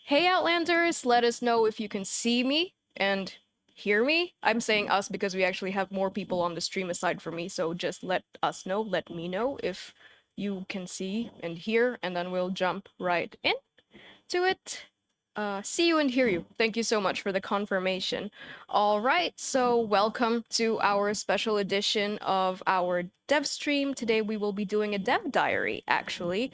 Hey Outlanders, let us know if you can see me and hear me. I'm saying us because we actually have more people on the stream aside from me, so just let us know, let me know if you can see and hear, and then we'll jump right in to it. See you and hear you. Thank you so much for the confirmation. All right, so welcome to our special edition of our dev stream. Today we will be doing a dev diary, actually.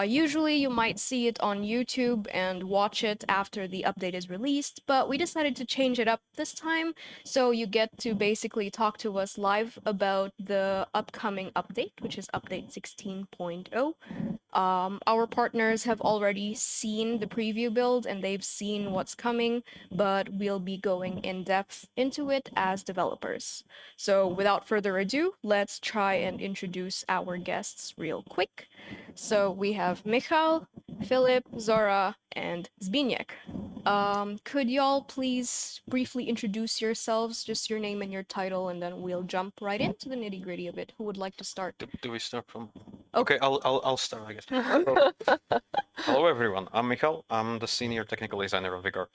Usually you might see it on YouTube and watch it after the update is released, but we decided to change it up this time, so you get to basically talk to us live about the upcoming update, which is update 16.0. Our partners have already seen the preview build and they've seen what's coming, but we'll be going in depth into it as developers. So without further ado, let's try and introduce our guests real quick. So we have Michal, Filip, Zora, and Zbyněk. Could y'all please briefly introduce yourselves, just your name and your title, and then we'll jump right into the nitty-gritty of it. Who would like to start? Do we start from? Okay. Okay, I'll start, I guess. Hello everyone, I'm Michal. I'm the senior technical designer of Vigor.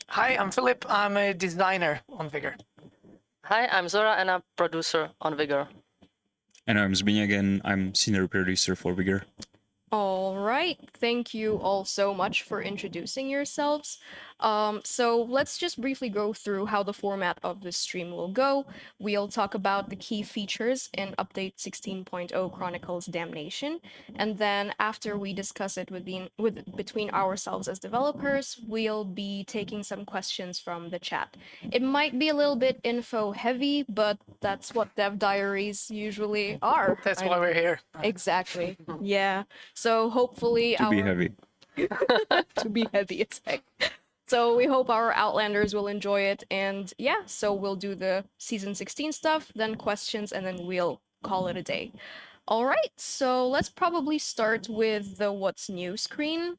Hi, I'm Filip. I'm a designer on Vigor. Hi, I'm Zora and I'm producer on Vigor. And I'm Zbyněk and I'm senior producer for Vigor. All right, thank you all so much for introducing yourselves. So let's just briefly go through how the format of this stream will go. We'll talk about the key features in update 16.0 Chronicles Damnation, and then after we discuss it between ourselves as developers, we'll be taking some questions from the chat. It might be a little bit info heavy, but that's what dev diaries usually are. That's why we're here. Exactly. Yeah. So hopefully To be heavy. to be heavy as heck. So we hope our Outlanders will enjoy it, and yeah, so we'll do the season 16 stuff, then questions, and then we'll call it a day. All right, so let's probably start with the what's new screen.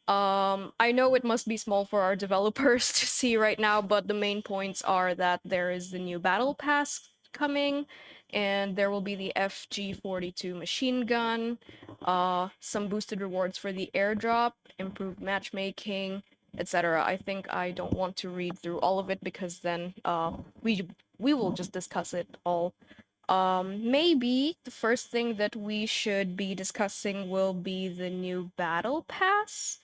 I know it must be small for our developers to see right now, but the main points are that there is the new battle pass coming, and there will be the FG42 machine gun, some boosted rewards for the airdrop, improved matchmaking, etc. I think I don't want to read through all of it because then we will just discuss it all. Maybe the first thing that we should be discussing will be the new battle pass.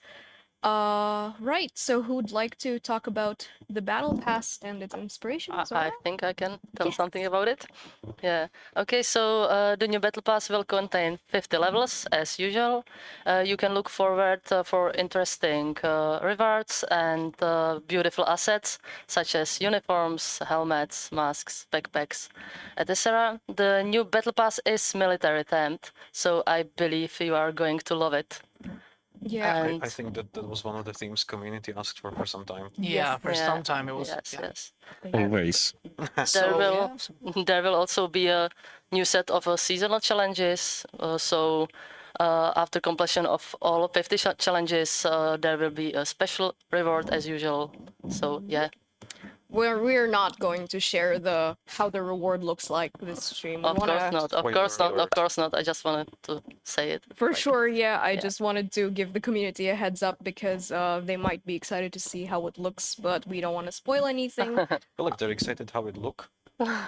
Right, so who'd like to talk about the battle pass and its inspiration? I think I can tell something about it. Yeah. Okay, so the new battle pass will contain 50 levels as usual. You can look forward for interesting rewards and beautiful assets such as uniforms, helmets, masks, backpacks, etc. The new battle pass is military themed, so I believe you are going to love it. Yeah. And I think that was one of the themes community asked for some time. Yeah, for yeah, some time it was. yes, yeah. yes. Always. There will yeah, there will also be a new set of seasonal challenges. So after completion of all 50 challenges, there will be a special reward as usual. So yeah. We're not going to share how the reward looks like this stream. We Of course not. Of Spoiler course not. Of alert. course not. I just wanted to say it. For Like, sure, yeah. I just wanted to give the community a heads up because they might be excited to see how it looks, but we don't want to spoil anything. Well, look, they're excited how it look.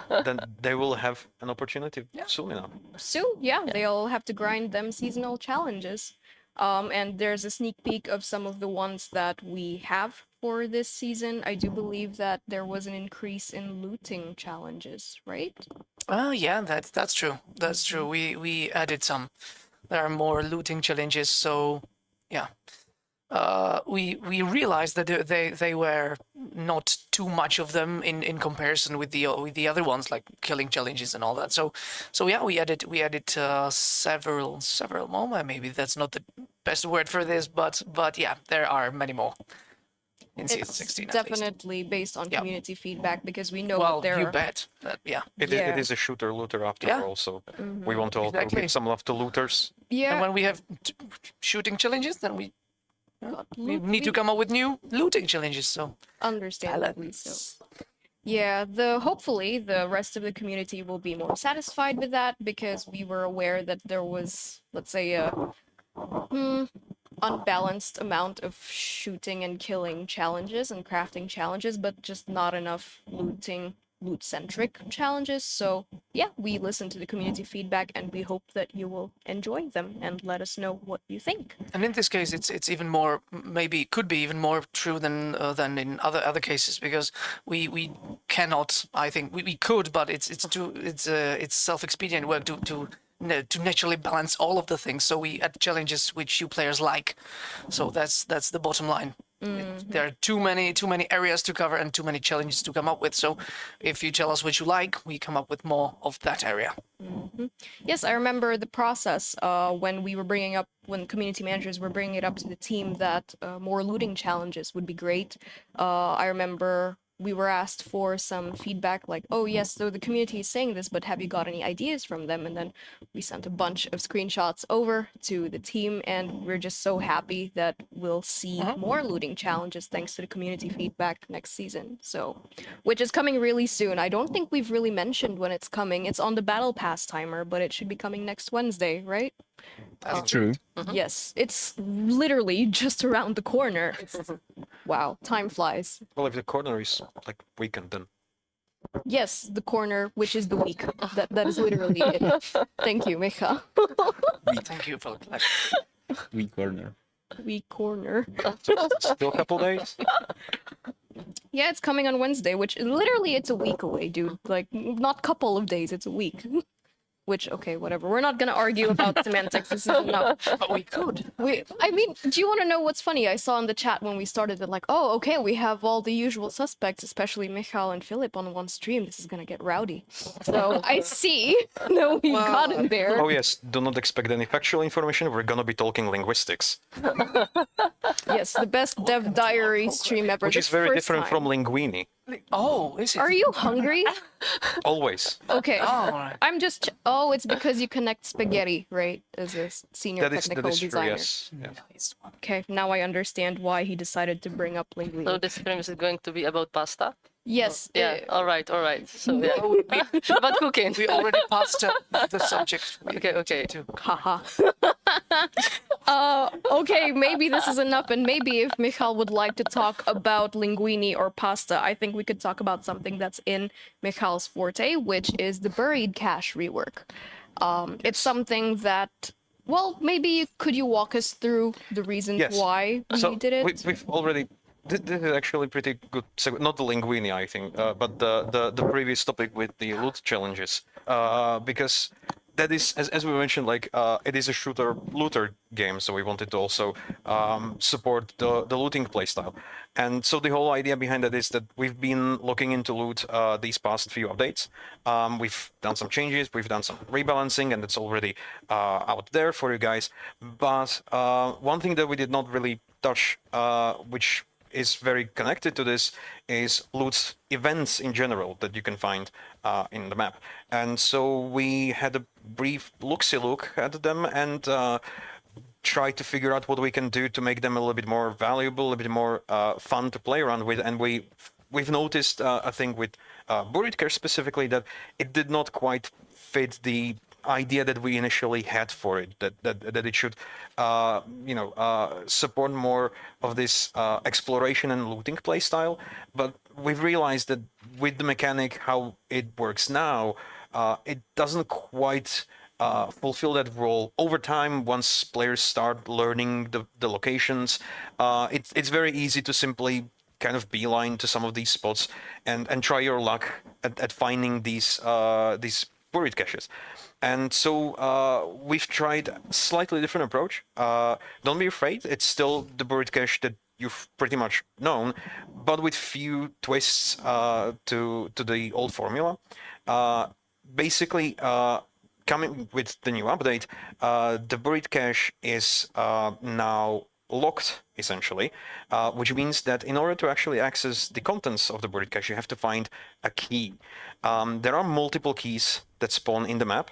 Then they will have an opportunity soon enough. Soon, yeah, they'll have to grind them seasonal challenges. And there's a sneak peek of some of the ones that we have for this season. I do believe that there was an increase in looting challenges, right? yeah, that's true. That's true. We added some. There are more looting challenges, so yeah. We realized that they were not too much of them in comparison with the other ones, like killing challenges and all that. So yeah, we added several more. Maybe that's not the best word for this, but yeah, there are many more in season 16. It's definitely based on Yeah. community feedback because we know Well, what there you are. bet. Yeah. It is a shooter looter after Yeah. all, so we want to also Exactly. give some love to looters. Yeah, And when we have shooting challenges, then we loot- need to come up with new looting challenges. So understandably so. balance. Yeah, hopefully the rest of the community will be more satisfied with that because we were aware that there was, let's say, unbalanced amount of shooting and killing challenges and crafting challenges, but just not enough loot-centric challenges. So yeah, we listen to the community feedback and we hope that you will enjoy them and let us know what you think. And in this case, it's even more, maybe could be even more true than in other cases, because we cannot. I think we could, but it's self-expedient work to naturally balance all of the things. So we add challenges which you players like. So that's the bottom line. There are too many areas to cover and too many challenges to come up with. So if you tell us what you like, we come up with more of that area. Yes, I remember the process when community managers were bringing it up to the team that more looting challenges would be great. I remember we were asked for some feedback like, oh yes, so the community is saying this, but have you got any ideas from them? And then we sent a bunch of screenshots over to the team, and we're just so happy that we'll see more looting challenges thanks to the community feedback next season. So, which is coming really soon. I don't think we've really mentioned when it's coming. It's on the Battle Pass timer, but it should be coming next Wednesday, right? That's True. Yes, it's literally just around the corner. Wow, time flies. Well, if the corner is like weekend, then Yes, the corner, which is the week. That is literally it. Thank you, Michal. Thank you for that. Weak corner. Week corner. still a couple days. Yeah, it's coming on Wednesday, which literally it's a week away, dude. Like, not couple of days, it's a week. Which, okay, whatever. We're not gonna argue about semantics. This is enough. But we could. I mean, do you want to know what's funny? I saw in the chat when we started that, like, oh, okay, we have all the usual suspects, especially Michal and Filip on one stream. This is gonna get rowdy. So I see. No, we got in there. Oh yes, do not expect any factual information. We're gonna be talking linguistics, Yes, the best Dev Diary stream ever. which the is very first different time. from linguini. Oh, is it? Are you hungry? Always. Okay. Oh, all right. I'm just. Oh, it's because you connect spaghetti, right? As a senior That technical is true. designer. Yes. Yes. Okay, now I understand why he decided to bring up So linguini. this stream is going to be about pasta. Yes. Yeah. All right. So yeah. Oh, About cooking. we already passed the subject. Okay. Haha. Okay, maybe this is enough, and maybe if Michal would like to talk about linguini or pasta, I think we could talk about something that's in Michal's forte, which is the buried cache rework. It's something that, well, maybe could you walk us through the reasons Yes. why we So did it? we've already. This is actually pretty good. Not the linguini, I think, but the previous topic with the loot challenges, because that is, as we mentioned, like it is a looter game, so we wanted to also support the looting playstyle. And so the whole idea behind that is that we've been looking into loot these past few updates. We've done some changes, we've done some rebalancing, and it's already out there for you guys. But one thing that we did not really touch, which is very connected to this, is loot events in general that you can find in the map. And so we had a brief look at them and try to figure out what we can do to make them a little bit more valuable, a little bit more fun to play around with. And we've noticed, I think, with Buried Cache specifically, that it did not quite fit the idea that we initially had for it, that it should support more of this exploration and looting play style. But we've realized that with the mechanic how it works now, it doesn't quite fulfill that role. Over time, once players start learning the locations, it's very easy to simply kind of beeline to some of these spots and try your luck at finding these buried caches. And so we've tried a slightly different approach. Don't be afraid, it's still the buried cache that you've pretty much known, but with few twists to the old formula. Basically, coming with the new update, the buried cache is now locked, essentially, which means that in order to actually access the contents of the buried cache, you have to find a key. There are multiple keys that spawn in the map.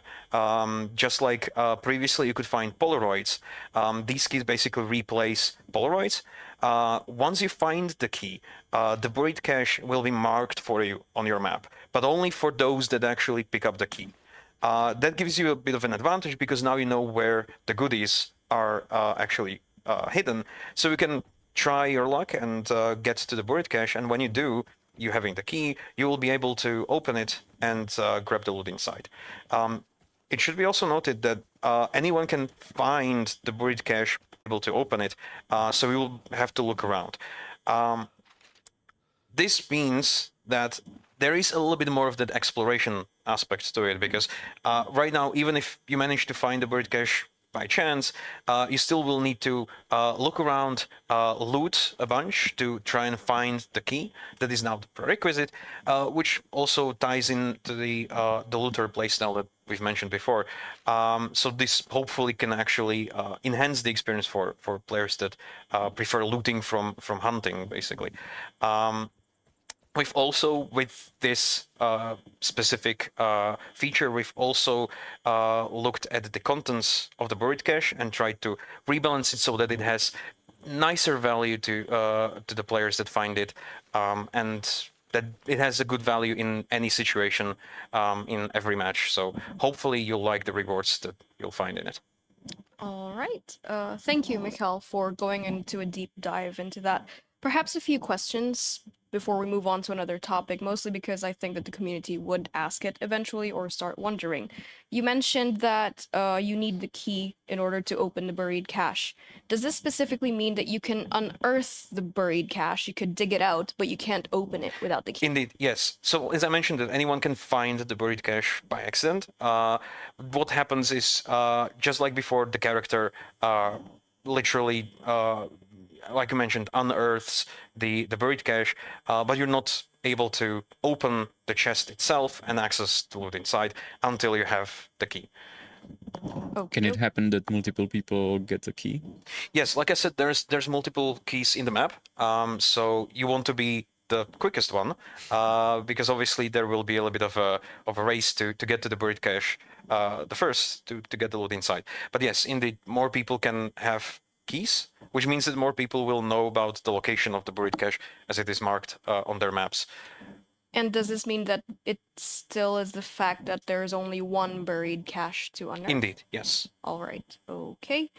Just like previously you could find Polaroids, these keys basically replace Polaroids. Once you find the key, the buried cache will be marked for you on your map, but only for those that actually pick up the key. That gives you a bit of an advantage because now you know where the goodies are actually hidden, so you can try your luck and get to the buried cache. And when you do, you having the key, you will be able to open it and grab the loot inside. It should be also noted that anyone can find the buried cache, able to open it, so you will have to look around. This means that there is a little bit more of that exploration aspect to it, because right now, even if you manage to find the buried cache by chance, you still will need to look around, loot a bunch to try and find the key. That is now the prerequisite, which also ties into the looter playstyle that we've mentioned before. So this hopefully can actually enhance the experience for players that prefer looting from hunting, basically. We've also, with this specific feature, we've also looked at the contents of the buried cache and tried to rebalance it so that it has nicer value to the players that find it, and that it has a good value in any situation, in every match. So hopefully you'll like the rewards that you'll find in it. All right. Thank you, Michal, for going into a deep dive into that. Perhaps a few questions before we move on to another topic, mostly because I think that the community would ask it eventually or start wondering. You mentioned that you need the key in order to open the buried cache. Does this specifically mean that you can unearth the buried cache, you could dig it out, but you can't open it without the key? Indeed, yes. So as I mentioned, that anyone can find the buried cache by accident. What happens is, just like before, the character literally, like you mentioned, unearths the buried cache, but you're not able to open the chest itself and access the loot inside until you have the key. Can it happen that multiple people get the key? Yes, like I said, there's multiple keys in the map, so you want to be the quickest one, because obviously there will be a little bit of a race to get to the buried cache, the first to get the loot inside. But yes, indeed, more people can have keys, which means that more people will know about the location of the buried cache as it is marked on their maps. And does this mean that it still is the fact that there's only one buried cache to unearth? Indeed, yes. All right. Okay.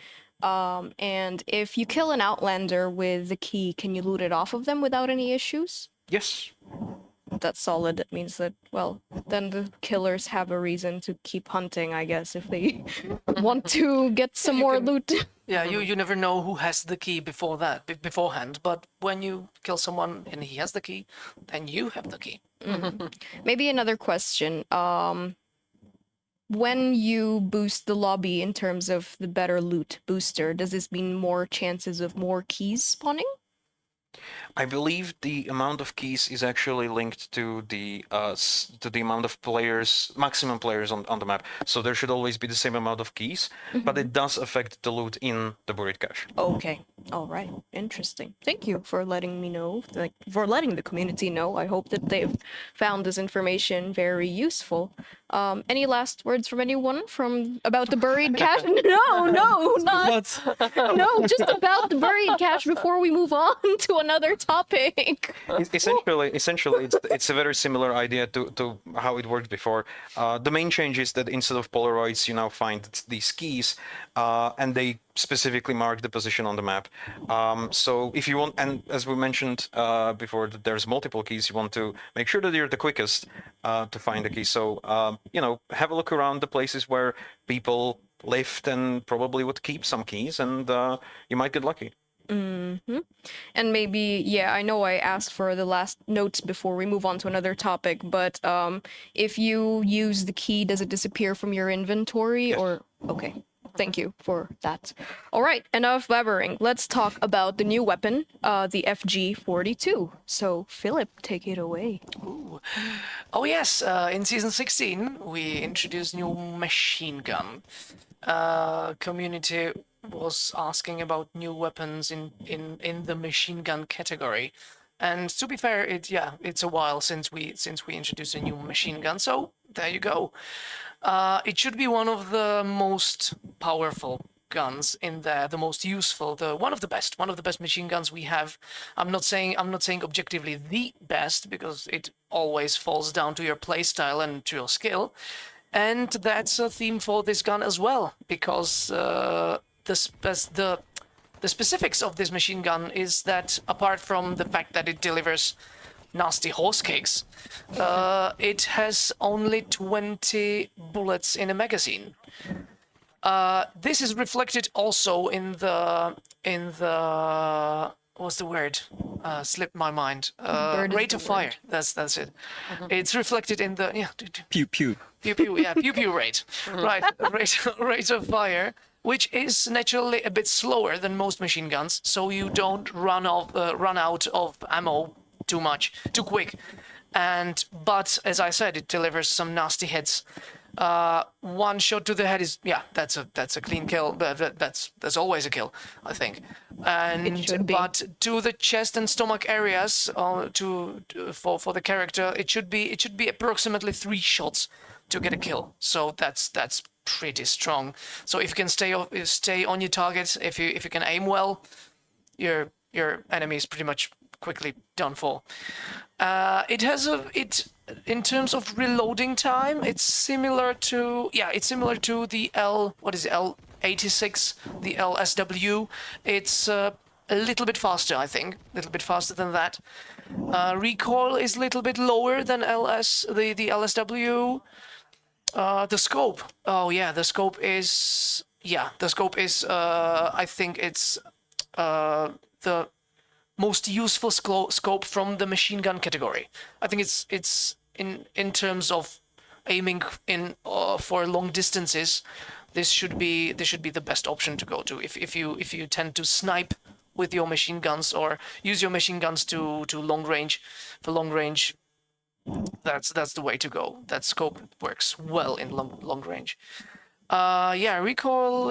And if you kill an Outlander with the key, can you loot it off of them without any issues? Yes. That's solid. That means that, well, then the killers have a reason to keep hunting, I guess, if they want to get some more loot. Yeah, you never know who has the key beforehand. But when you kill someone and he has the key, then you have the key. Maybe another question. When you boost the lobby in terms of the better loot booster, does this mean more chances of more keys spawning? I believe the amount of keys is actually linked to the amount of players, maximum players on the map. So there should always be the same amount of keys, but it does affect the loot in the buried cache. Okay. All right. Interesting. Thank you for letting me know, like for letting the community know. I hope that they've found this information very useful. Any last words from anyone about the buried cache? No, not. No, just about the buried cache before we move on to another topic. Essentially, it's a very similar idea to how it worked before. The main change is that instead of Polaroids, you now find these keys, and they specifically mark the position on the map. So if you want, and as we mentioned before, that there's multiple keys, you want to make sure that you're the quickest to find the key. So have a look around the places where people lived and probably would keep some keys, and you might get lucky. Mm-hmm. And maybe, yeah, I know I asked for the last notes before we move on to another topic, but if you use the key, does it disappear from your inventory? Yes. Or okay, thank you for that. All right, enough blabbering. Let's talk about the new weapon, the FG42. So, Filip, take it away. Ooh. Oh yes, in season 16 we introduced new machine gun. Community was asking about new weapons in the machine gun category, and to be fair, it's a while since we introduced a new machine gun. So there you go. It should be one of the most powerful guns in there, the most useful, one of the best machine guns we have. I'm not saying objectively the best, because it always falls down to your playstyle and to your skill, and that's a theme for this gun as well, because the the specifics of this machine gun is that apart from the fact that it delivers nasty horse kicks, it has only 20 bullets in a magazine. This is reflected also in the what's the word? Slipped my mind. Rate of fire. That's it. It's reflected in the Pew pew. pew pew. Yeah, pew pew rate. Right, rate of fire, which is naturally a bit slower than most machine guns, so you don't run out of ammo too quick. But as I said, it delivers some nasty hits. One shot to the head is that's a clean kill. That's always a kill, I think. It should be. But to the chest and stomach areas, for the character, it should be approximately 3 shots to get a kill. So that's pretty strong. So if you can stay on your target, if you can aim well, your enemy is pretty much quickly done for. In terms of reloading time, it's similar to the L86, the LSW. It's a little bit faster, I think, a little bit faster than that. Recoil is a little bit lower than the LSW. The scope. The scope is I think it's the most useful scope from the machine gun category. I think it's in terms of aiming for long distances. This should be the best option to go to if you tend to snipe with your machine guns or use your machine guns to long range. For long range, that's the way to go. That scope works well in long range. Recoil,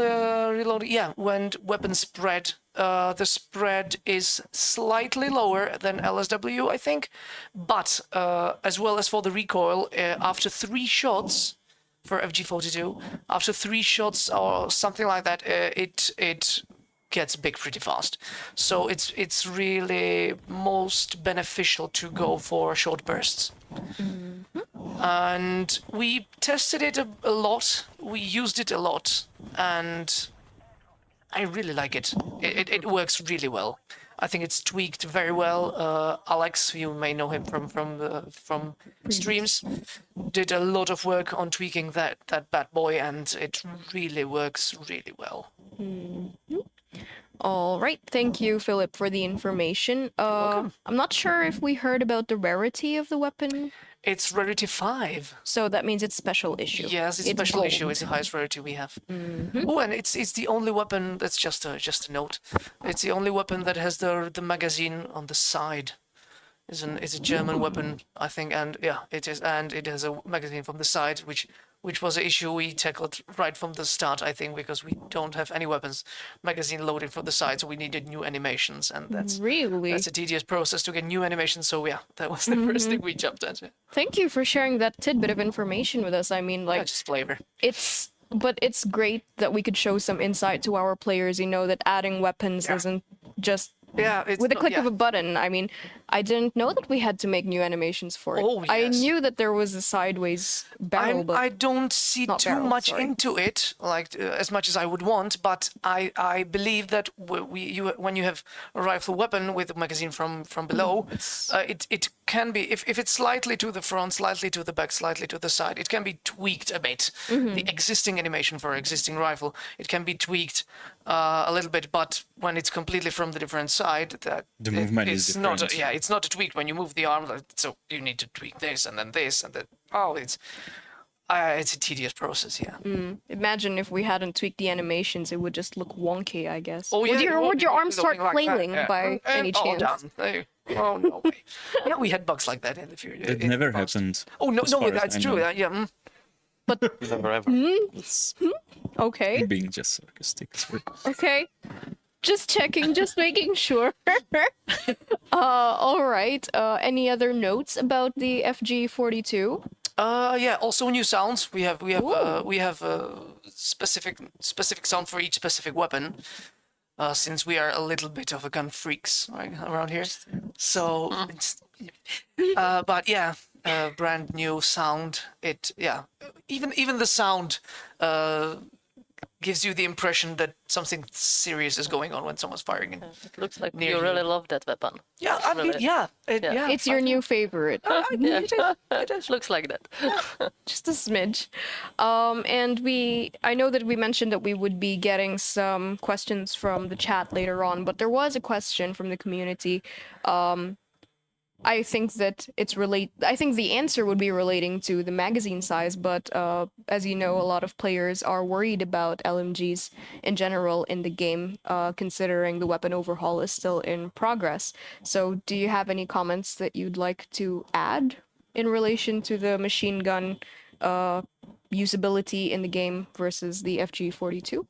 reload. When weapon spread, the spread is slightly lower than LSW, I think. But as well as for the recoil, after 3 shots for FG42, after 3 shots or something like that, it gets big pretty fast. So it's really most beneficial to go for short bursts. And we tested it a lot. We used it a lot, and I really like it. It works really well. I think it's tweaked very well. Alex, you may know him from streams, did a lot of work on tweaking that bad boy, and it really works really well. All right, thank you, Philip, for the information. I'm not sure if we heard about the rarity of the weapon. It's rarity 5. So that means it's special issue. Yes, it's special gold. issue. It's the highest rarity we have. Oh, and it's the only weapon. That's just a note. It's the only weapon that has the magazine on the side. It's a German weapon, I think, and it is, and it has a magazine from the side, which was an issue we tackled right from the start, I think, because we don't have any weapons magazine loaded from the side, so we needed new animations, and that's a tedious process to get new animations. So that was the first thing we jumped at. Thank you for sharing that tidbit of information with us. I mean, like, Just flavor. But it's great that we could show some insight to our players, that adding weapons isn't just It's with a not- click of a button. I mean, I didn't know that we had to make new animations for it. Oh, I yes. knew that there was a sideways barrel, but I don't see not too barrel, much sorry. into it, like as much as I would want. But I believe that when you have a rifle weapon with a magazine from below, it can be if it's slightly to the front, slightly to the back, slightly to the side, it can be tweaked a bit. The existing animation for existing rifle, it can be tweaked a little bit, but when it's completely from the different side, The movement is it's not different. it's not a tweak when you move the arm. So you need to tweak this and then this and then it's a tedious process. imagine if we hadn't tweaked the animations, it would just look wonky, I guess. Oh, would your arms start looking like that, flailing by any chance? Done. Oh no way. Yeah, we had bugs like that in the future. It never happened. Oh no, as far as that's I true. know. Never ever. Okay, I'm being just sarcastic. okay. Just checking, just making sure. All right. Any other notes about the FG42? Also new sounds. We have specific sound for each specific weapon. Since we are a little bit of a gun freaks right around here, so but brand new sound. Even the sound gives you the impression that something serious is going on when someone's firing. It looks like Near you you. really love that weapon. Yeah, I mean, Really. yeah, Yeah. yeah. It's your new favorite. Yeah. It is. Looks like that. Just a smidge. And I know that we mentioned that we would be getting some questions from the chat later on, but there was a question from the community. I think that I think the answer would be relating to the magazine size, but as you know, a lot of players are worried about LMGs in general in the game, considering the weapon overhaul is still in progress. So, do you have any comments that you'd like to add in relation to the machine gun usability in the game versus the FG42?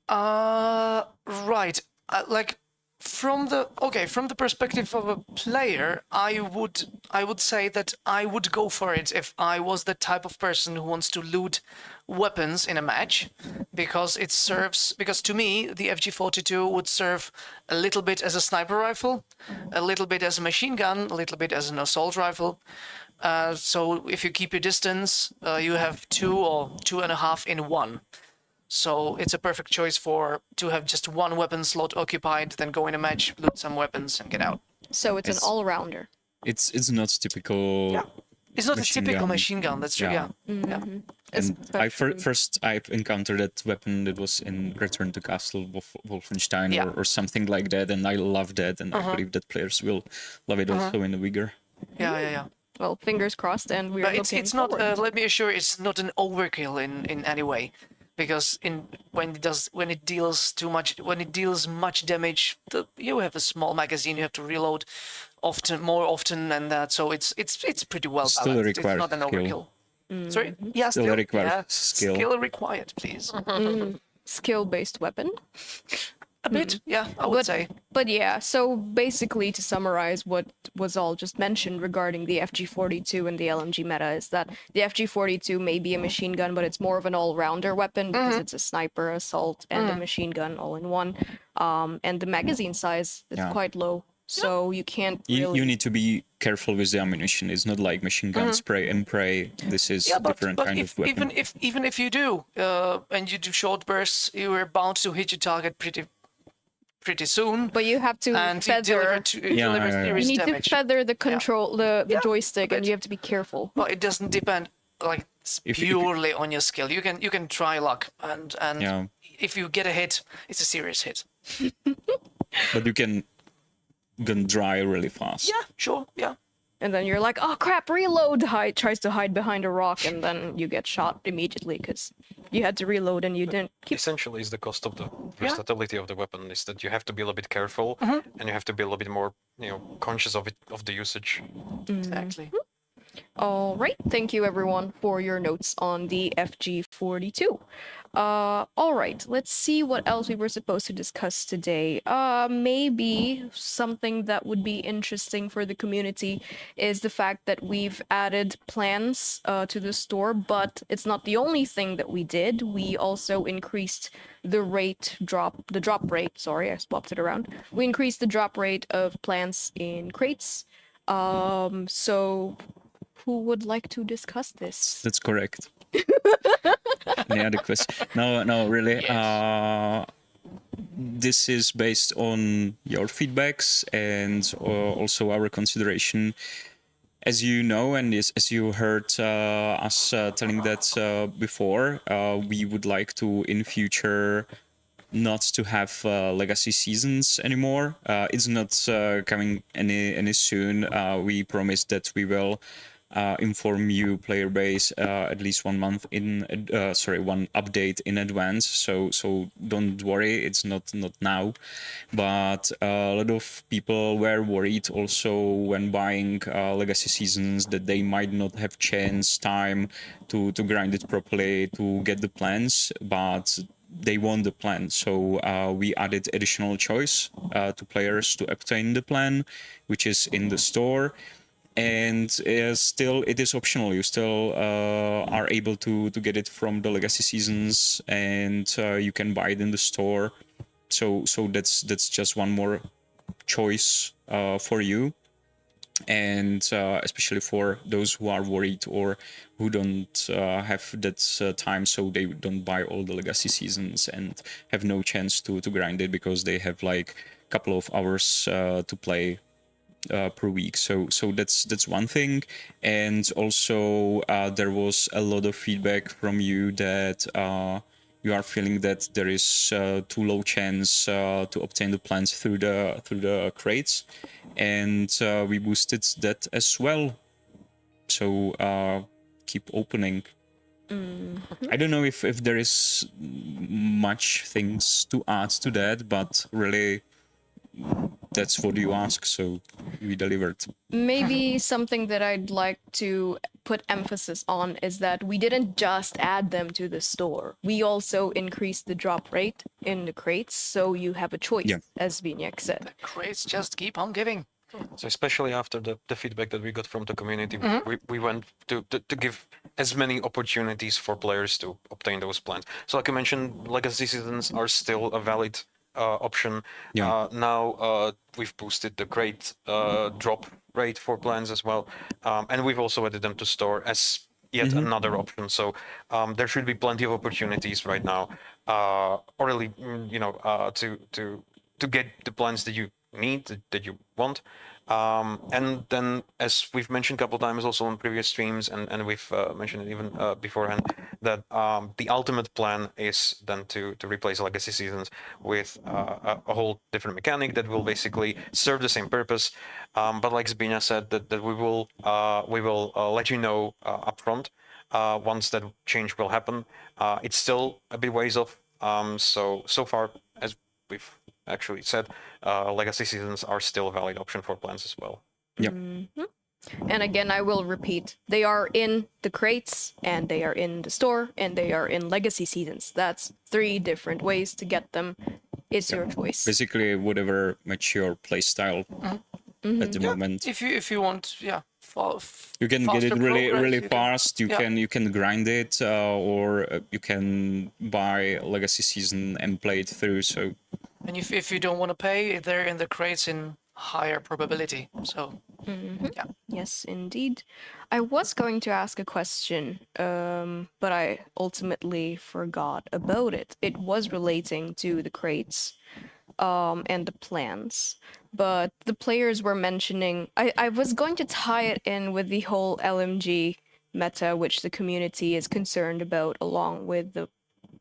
Right. Like from the perspective of a player, I would say that I would go for it if I was the type of person who wants to loot weapons in a match, because to me the FG42 would serve a little bit as a sniper rifle, a little bit as a machine gun, a little bit as an assault rifle. So if you keep your distance, you have 2 or 2.5 in one. So it's a perfect choice to have just one weapon slot occupied, then go in a match, loot some weapons, and get out. So it's an all-rounder. It's not typical. Yeah. It's not a Machine typical gun. machine gun, that's true, yeah. Yeah. And I Especially- first I've encountered that weapon that was in Return to Castle Wolfenstein Yeah. or something like that, and I love that, and I believe that players will love it also in the Vigor. Yeah. Well, fingers crossed, and we're But looking it's not, forward. let me assure, it's not an overkill in any way. Because when it deals much damage, you have a small magazine, you have to reload more often than that, so it's pretty well Still balanced. requires It's not an skill. overkill. Sorry? Yeah, Still requires skill. Skill required, please. Skill-based weapon. A bit, yeah, I would say. But yeah, so basically to summarize what was all just mentioned regarding the FG42 and the LMG meta is that the FG42 may be a machine gun, but it's more of an all-rounder weapon because it's a sniper, assault, and a machine gun all in one. And the magazine size is Yeah. quite low, so you can't really... You need to be careful with the ammunition. It's not like machine gun spray and pray. This is Yeah, different kind of weapon. even if you do, and you do short bursts, you are bound to hit your target pretty soon. But you have to And you feather... deliver Yeah. serious You need damage. to feather the control, the Yeah, joystick, and but- you have to be careful. Well, it doesn't depend If you- purely on your skill. You can try luck, and Yeah. if you get a hit, it's a serious hit. But you can gun dry really fast. Yeah, sure, yeah. And then you're like, oh crap, reload! Tries to hide behind a rock, and then you get shot immediately because you had to reload and you didn't keep... Essentially, is the cost of the versatility of the weapon is that you have to be a little bit careful and you have to be a little bit more, conscious of the usage. Exactly. All right, thank you everyone for your notes on the FG42. All right, let's see what else we were supposed to discuss today. Maybe something that would be interesting for the community is the fact that we've added plans to the store, but it's not the only thing that we did. We also increased the drop rate, sorry, I swapped it around. We increased the drop rate of plants in crates. So who would like to discuss this? That's correct. Any other question? No, really. This is based on your feedbacks and also our consideration. As you know, and as you heard us telling that before, we would like to, in future, not to have legacy seasons anymore. It's not coming any soon. We promise that we will inform you, player base, at least 1 month one update in advance. So don't worry, it's not now. But a lot of people were worried also when buying legacy seasons that they might not have time to grind it properly to get the plans, but they want the plan. So we added additional choice to players to obtain the plan, which is in the store. And still, it is optional. You still are able to get it from the legacy seasons, and you can buy it in the store. So that's just one more choice for you. And especially for those who are worried or who don't have that time, so they don't buy all the legacy seasons and have no chance to grind it because they have like a couple of hours to play per week. So that's one thing. And also there was a lot of feedback from you that you are feeling that there is too low chance to obtain the plans through the crates, and we boosted that as well. So keep opening. I don't know if there is much things to add to that, but really that's what you asked, so we delivered. Maybe something that I'd like to put emphasis on is that we didn't just add them to the store. We also increased the drop rate in the crates, so you have a choice, Yeah. as Zbyněk said. Crates just keep on giving. So especially after the feedback that we got from the community, we went to give as many opportunities for players to obtain those plans. So like I mentioned, legacy seasons are still a valid option. Yeah. Now we've boosted the crate drop rate for plans as well, and we've also added them to store as yet another option. So there should be plenty of opportunities right now, or really, to get the plans that you need, that you want. And then, as we've mentioned a couple of times also on previous streams, and we've mentioned it even beforehand, that the ultimate plan is then to replace legacy seasons with a whole different mechanic that will basically serve the same purpose. But like Zbyněk said, that we will let you know upfront once that change will happen. It's still a bit ways off. So far, as we've actually said, legacy seasons are still a valid option for plans as well. Yep. And again, I will repeat, they are in the crates, and they are in the store, and they are in legacy seasons. That's 3 different ways to get them. It's your choice. Basically, whatever match your playstyle at the moment. If you want, You can get it faster really progress, really you can- fast. You can grind it, or you can buy legacy season and play it through. So And if you don't want to pay, they're in the crates in higher probability. So Yes, indeed. I was going to ask a question, but I ultimately forgot about it. It was relating to the crates and the plans, but the players were mentioning... I was going to tie it in with the whole LMG meta, which the community is concerned about, along with the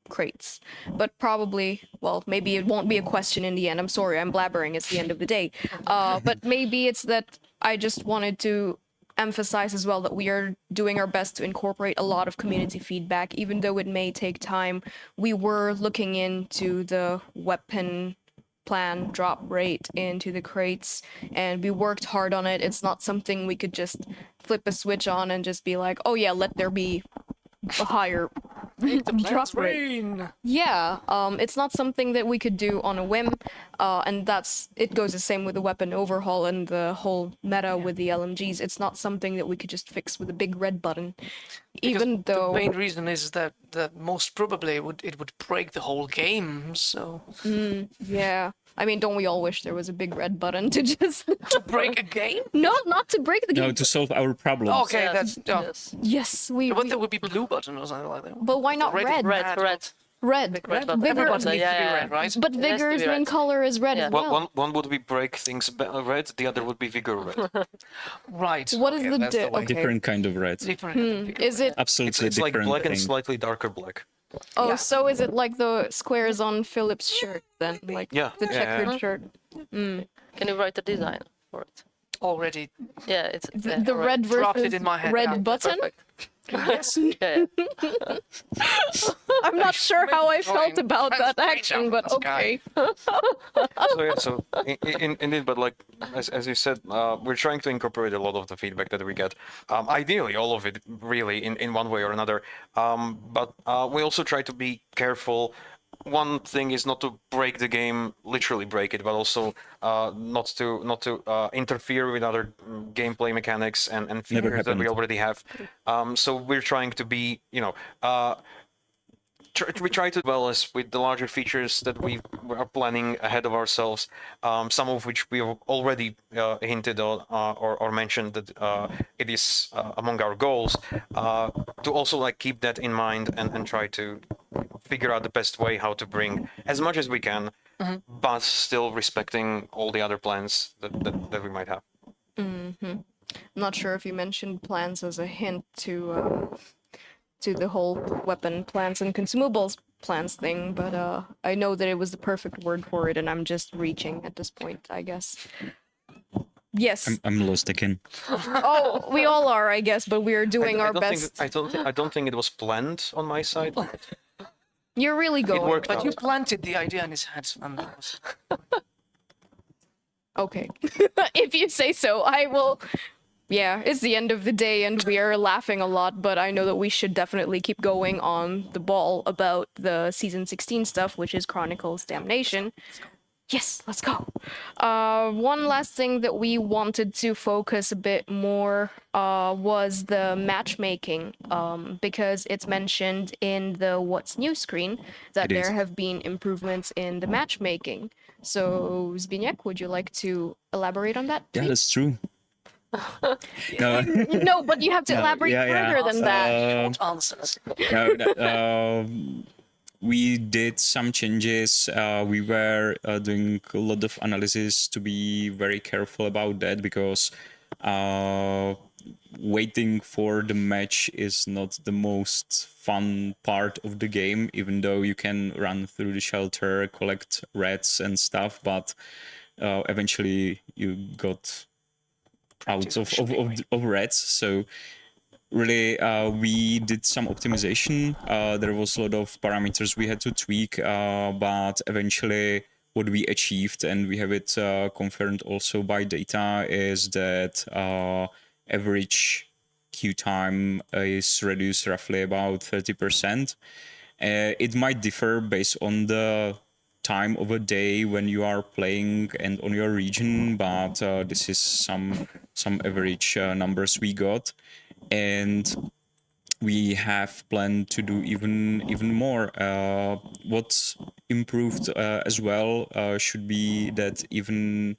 crates. But probably, well, maybe it won't be a question in the end. I'm sorry, I'm blabbering. It's the end of the day. But maybe it's that I just wanted to emphasize as well that we are doing our best to incorporate a lot of community feedback, even though it may take time. We were looking into the weapon plan drop rate into the crates, and we worked hard on it. It's not something we could just flip a switch on and just be like, oh yeah, let there be a higher drop rate. rain. Yeah, it's not something that we could do on a whim, and it goes the same with the weapon overhaul and the whole meta with the LMGs. It's not something that we could just fix with a big red button, even though... The main reason is that most probably it would break the whole game. So Yeah, I mean, don't we all wish there was a big red button to just... to break a game? No, not to break the game. no, to solve our problems. Okay, Yes, that's yes. Yes, we... But there would be blue button or something like that. But why not Red- red? Red. Red. Red button. Vigor... Everybody needs to be Yeah. red, right? But It has to Vigor's be main red. color is red Yeah. as well. One would be break things red, the other would be vigor red. Right. What is okay, the that's di- way. okay. Different kind of red. Different. Is it... Absolutely It's like different black and thing. slightly darker black. Oh, Yeah. so is it like the squares on Filip's shirt then? Like Yeah, the yeah, checkered yeah. shirt? Can you write a design for it? Already Yeah, it's The right. red drafted versus in my head. red Yeah, button? Perfect. yes. Yeah. I'm not sure how I felt drawing about that transparent action, but on the sky. okay. So indeed, but like as you said, we're trying to incorporate a lot of the feedback that we get. Ideally, all of it really in one way or another. But we also try to be careful. One thing is not to break the game, literally break it, but also not to interfere with other gameplay mechanics and features that we happened. already have. So we're trying to be, we try to, well as with the larger features that we are planning ahead of ourselves, some of which we have already hinted on or mentioned that it is among our goals, to also like keep that in mind and try to figure out the best way how to bring as much as we can, but still respecting all the other plans that we might have. I'm not sure if you mentioned plans as a hint to the whole weapon plans and consumables plans thing, but I know that it was the perfect word for it, and I'm just reaching at this point, I guess. Yes. I'm lost again. Oh, we all are, I guess, but we are doing our best. I don't think it was planned on my side. You're really going. worked But out. you planted the idea in his head, and that was... Okay. If you say so, I will. Yeah, it's the end of the day and we are laughing a lot, but I know that we should definitely keep going on the ball about the season 16 stuff, which is Chronicles Damnation. Yes, let's go. One last thing that we wanted to focus a bit more was the matchmaking, because it's mentioned in the What's New screen that It is. there have been improvements in the matchmaking. So, Zbyněk, would you like to elaborate on that? Yeah, please? that's true. No, No, but you have to No, elaborate yeah, yeah. further than that. answers. no, we did some changes. We were doing a lot of analysis to be very careful about that because waiting for the match is not the most fun part of the game, even though you can run through the shelter, collect rats and stuff, but eventually you got out of rats. So really, we did some optimization. There was a lot of parameters we had to tweak, but eventually what we achieved, and we have it confirmed also by data, is that average queue time is reduced roughly about 30%. It might differ based on the time of a day when you are playing and on your region, but this is some average numbers we got. And we have planned to do even more. What's improved as well should be that even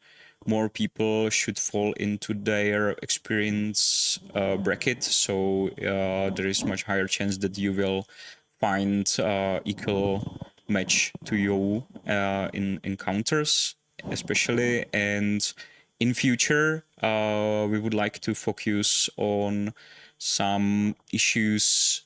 more people should fall into their experience bracket. So there is much higher chance that you will find equal match to you in encounters, especially. And in future, we would like to focus on some issues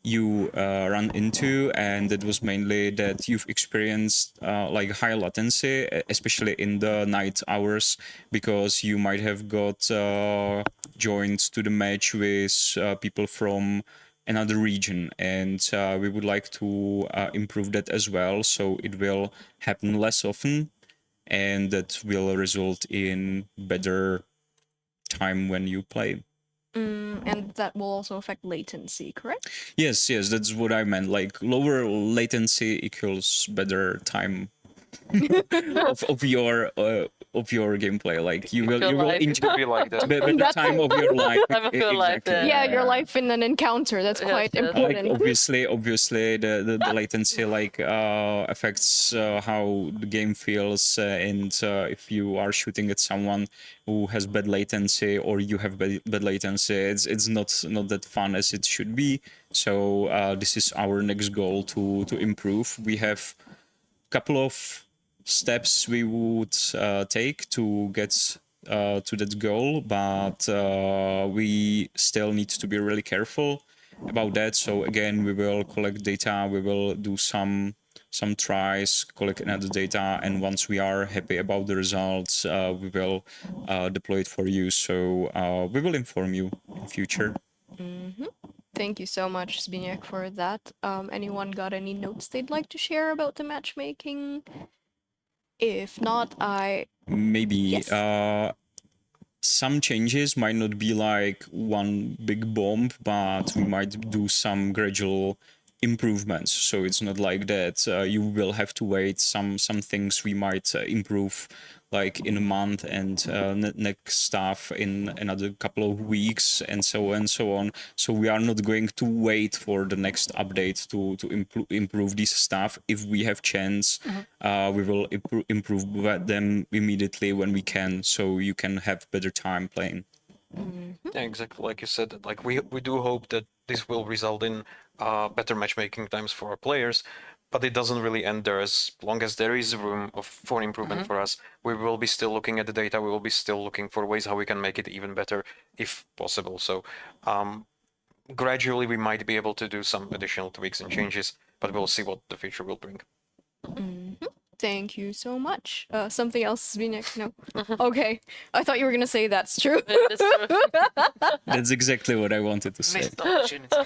you run into, and that was mainly that you've experienced like high latency, especially in the night hours, because you might have got joined to the match with people from another region, and we would like to improve that as well, so it will happen less often, and that will result in better time when you play. And that will also affect latency, correct? Yes, that's what I meant. Like lower latency equals better time of your gameplay. Like you will life. enjoy Be like that. better That's time of your life. Have a good life, Exactly. Yeah, your life in an encounter, that's Yes, quite yes. Like important. obviously the latency like affects how the game feels, and if you are shooting at someone who has bad latency or you have bad latency, it's not that fun as it should be. So this is our next goal to improve. We have a couple of steps we would take to get to that goal, but we still need to be really careful about that. So again, we will collect data, we will do some tries, collect another data, and once we are happy about the results, we will deploy it for you. So we will inform you in future. Thank you so much, Zbyněk, for that. Anyone got any notes they'd like to share about the matchmaking? If not, Maybe Yes. some changes might not be like one big bomb, but we might do some gradual improvements. So it's not like that you will have to wait. Some things we might improve like in a month, and next stuff in another couple of weeks, and so on and so on. So we are not going to wait for the next update to improve this stuff. If we have chance, we will improve them immediately when we can, so you can have better time playing. Yeah, exactly like you said. Like we do hope that this will result in better matchmaking times for our players, but it doesn't really end there. As long as there is room for improvement for us, we will be still looking at the data. We will be still looking for ways how we can make it even better, if possible. So gradually, we might be able to do some additional tweaks and changes, but we'll see what the future will bring. Thank you so much. Something else, Zbyněk? No. Okay. I thought you were gonna say that's true. That's true. That's exactly what I wanted to say. Missed opportunity.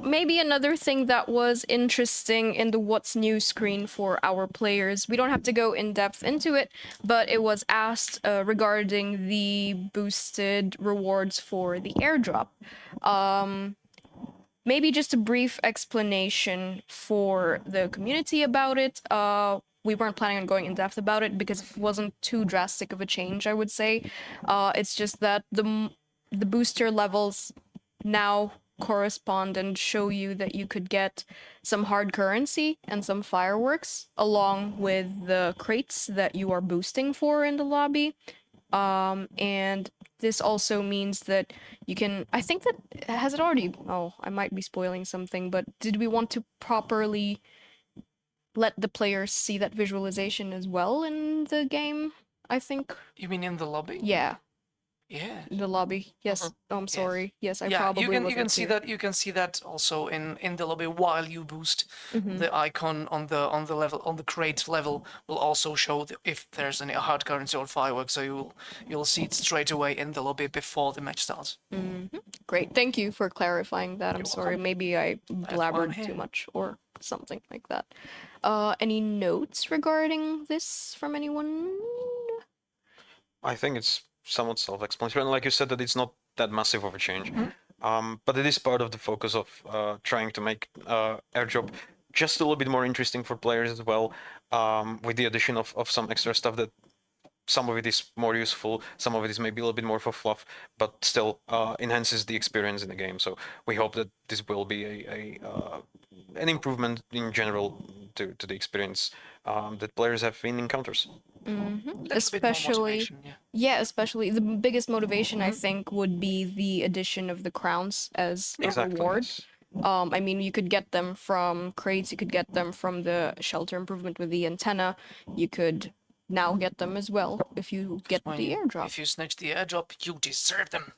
Maybe another thing that was interesting in the What's New screen for our players. We don't have to go in depth into it, but it was asked regarding the boosted rewards for the airdrop. Maybe just a brief explanation for the community about it. We weren't planning on going in depth about it because it wasn't too drastic of a change, I would say. It's just that the booster levels now correspond and show you that you could get some hard currency and some fireworks along with the crates that you are boosting for in the lobby. And this also means that you can, I think that, has it already, oh, I might be spoiling something, but did we want to properly let the players see that visualization as well in the game? I think. You mean in the lobby? Yeah. Yeah. The lobby. Yes. Oh, I'm sorry. Yes, I Yeah, probably you can wasn't see clear. that you can see that also in the lobby while you boost the icon on the level on the crate level will also show if there's any hard currency or fireworks, so you'll see it straight away in the lobby before the match starts. Great. Thank you for clarifying that. I'm sorry. Maybe I why I'm blabbered here. too much or something like that. Any notes regarding this from anyone? I think it's somewhat self-explanatory, and like you said, that it's not that massive of a change. But it is part of the focus of trying to make airdrop just a little bit more interesting for players as well, with the addition of some extra stuff that some of it is more useful, some of it is maybe a little bit more for fluff, but still enhances the experience in the game. So we hope that this will be an improvement in general to the experience that players have in encounters. Especially, yeah. especially the biggest motivation I think would be the addition of the crowns as a Exactly. reward. Yes. I mean, you could get them from crates, you could get them from the shelter improvement with the antenna, you could now get them as well if you get the airdrop. If you snatch the airdrop, you deserve them.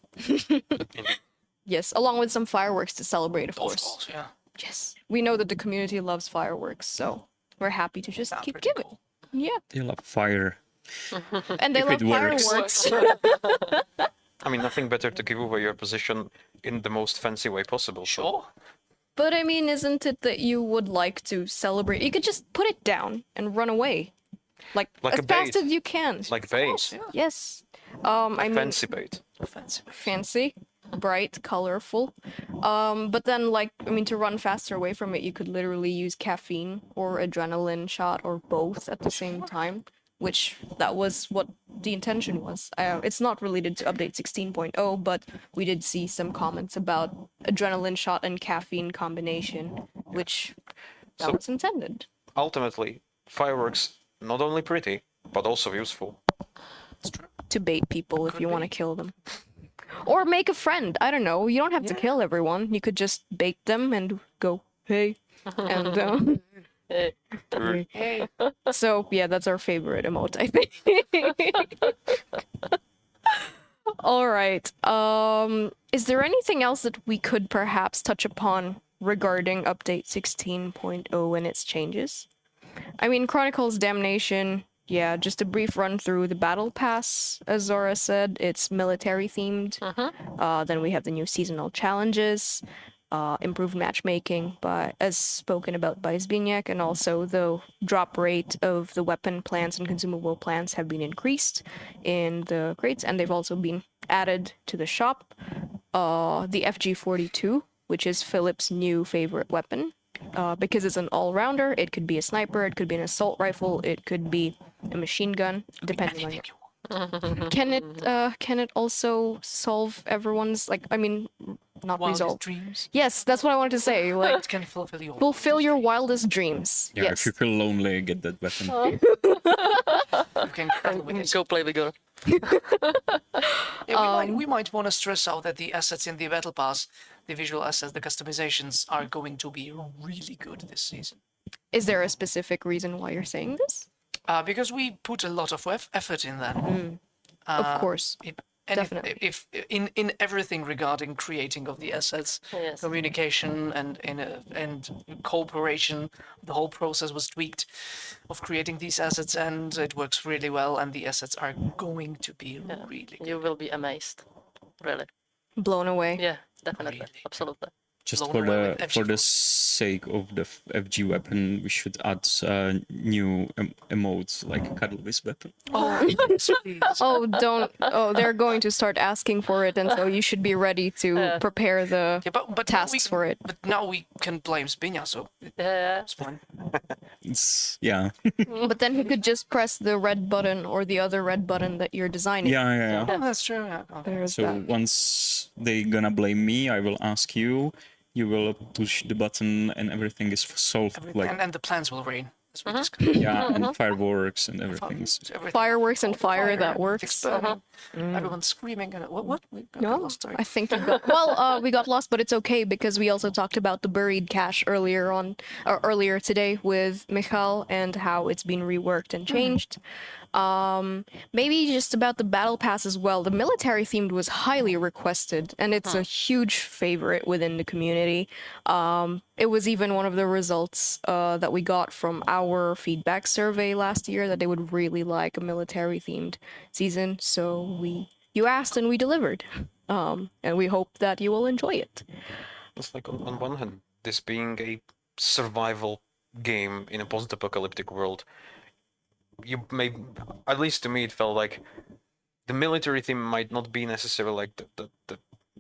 Yes, along with some fireworks to celebrate, of Of course. course, yeah. Yes, we know that the community loves fireworks, so we're happy to just keep Pretty giving. cool. Yeah, They love fire. and they If love it works. fireworks. I mean, nothing better to give away your position in the most fancy way possible. So Sure. But I mean, isn't it that you would like to celebrate? You could just put it down and run away, like Like as a fast bait. as you can. like bait, Yes. I mean, fancy bait. Offensive. fancy, bright, colorful. But then, like, I mean, to run faster away from it, you could literally use caffeine or adrenaline shot or both at the same time, which that was what the intention was. It's not related to update 16.0, but we did see some comments about adrenaline shot and caffeine combination, which that So- was intended. Ultimately, fireworks not only pretty but also useful. It's true. To bait people if Could you want to be. kill them. Or make a friend. I don't know. You don't have to Yeah. kill everyone. You could just bait them and go, hey. And Hey. Hey. so, yeah, that's our favorite emote, I think. All right. Is there anything else that we could perhaps touch upon regarding update 16.0 and its changes? I mean, Chronicles, Damnation, yeah, just a brief run through the battle pass, as Zora said. It's military themed. Then we have the new seasonal challenges, improved matchmaking, as spoken about by Zbyněk, and also the drop rate of the weapon plants and consumable plants have been increased in the crates, and they've also been added to the shop. The FG42 which is Filip's new favorite weapon. Because it's an all-rounder, it could be a sniper, it could be an assault rifle, it could be a machine gun, depending on your... Can it also solve everyone's, like, I mean, not Wildest resolve. dreams. Yes, that's what I wanted to say. Like, It can fulfill your fulfill your wildest dreams. Yeah, if Yes. you feel lonely, get that weapon. You can cuddle with it. Go play Vigor. Yeah, we might want to stress out that the assets in the battle pass, the visual assets, the customizations are going to be really good this season. Is there a specific reason why you're saying this? Because we put a lot of effort in that. Of course. Definitely. If in everything regarding creating of the assets, Yes. communication and cooperation, the whole process was tweaked of creating these assets, and it works really well. And the assets are going to be really good. You will be amazed. Really. Blown away. Yeah, definitely. Really? Absolutely. Just Blown for away the with for the FG. sake of the FG weapon, we should add new emotes like cuddle with weapon. Oh, yes, please. Oh, don't. Oh, they're going to start asking for it, and so you should be ready to prepare the Yeah, but now tasks for it. But now we can blame Zbyněk, so Yeah. it's fine. Yeah, But then he could just press the red button or the other red button that you're designing. yeah. Oh, that's true. Yeah. Oh. There's So that. once they gonna blame me, I will ask you. You will push the button, and everything is solved. Like And the plans will rain. As we discussed. yeah, and fireworks and everything. Everything. Fireworks and fire, that everything's works. burning. Everyone's screaming. And what? We got No, lost, sorry. I think you got well. We got lost, but it's okay because we also talked about the buried cache earlier today with Michal and how it's been reworked and changed. Maybe just about the battle pass as well. The military themed was highly requested, and it's a huge favorite within the community. It was even one of the results that we got from our feedback survey last year that they would really like a military themed season. So you asked and we delivered, and we hope that you will enjoy it. It's like on one hand, this being a survival game in a post-apocalyptic world, you may, at least to me, it felt like the military theme might not be necessarily like the